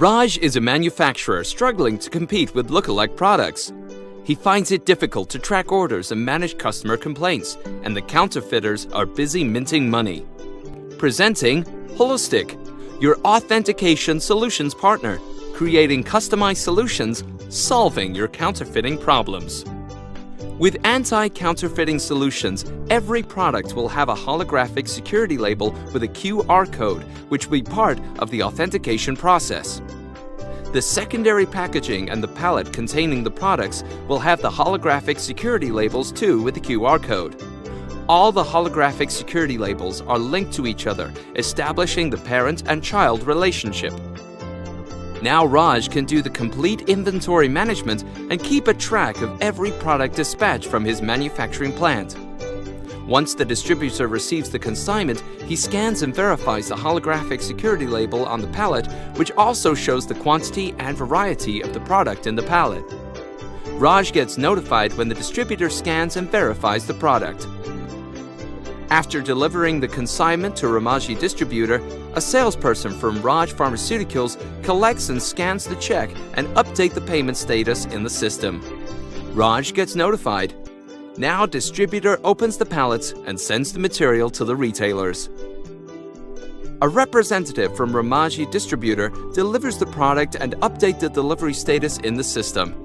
Raj is a manufacturer struggling to compete with lookalike products. He finds it difficult to track orders and manage customer complaints, and the counterfeiters are busy minting money. Presenting Holostik, your authentication solutions partner, creating customized solutions, solving your counterfeiting problems. With anti-counterfeiting solutions, every product will have a holographic security label with a QR code, which will be part of the authentication process. The secondary packaging and the pallet containing the products will have the holographic security labels too with the QR code. All the holographic security labels are linked to each other, establishing the parent and child relationship. Now Raj can do the complete inventory management and keep a track of every product dispatched from his manufacturing plant. Once the distributor receives the consignment, he scans and verifies the holographic security label on the pallet, which also shows the quantity and variety of the product in the pallet. Raj gets notified when the distributor scans and verifies the product. After delivering the consignment to Ramaji distributor, a salesperson from Raj Pharmaceuticals collects and scans the check and updates the payment status in the system. Raj gets notified. Now distributor opens the pallets and sends the material to the retailers. A representative from Ramaji distributor delivers the product and updates the delivery status in the system.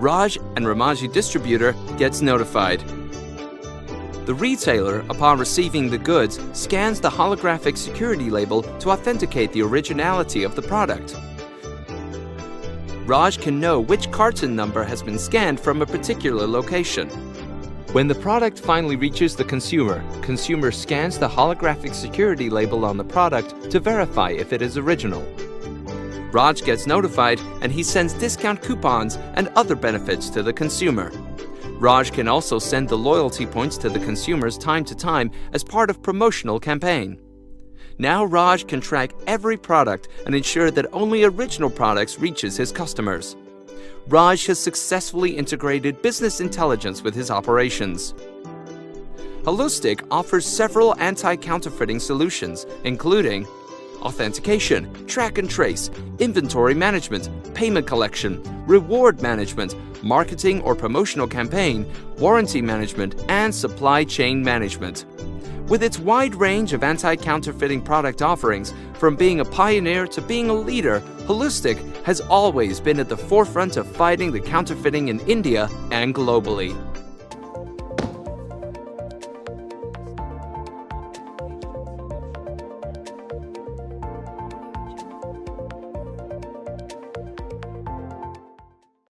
Raj and Ramaji distributor gets notified. The retailer, upon receiving the goods, scans the holographic security label to authenticate the originality of the product. Raj can know which carton number has been scanned from a particular location. When the product finally reaches the consumer scans the holographic security label on the product to verify if it is original. Raj gets notified and he sends discount coupons and other benefits to the consumer. Raj can also send the loyalty points to the consumers time to time as part of promotional campaign. Now Raj can track every product and ensure that only original products reaches his customers. Raj has successfully integrated business intelligence with his operations. Holostik offers several anti-counterfeiting solutions, including authentication, track and trace, inventory management, payment collection, reward management, marketing or promotional campaign, warranty management, and supply chain management. With its wide range of anti-counterfeiting product offerings, from being a pioneer to being a leader, Holostik has always been at the forefront of fighting the counterfeiting in India and globally.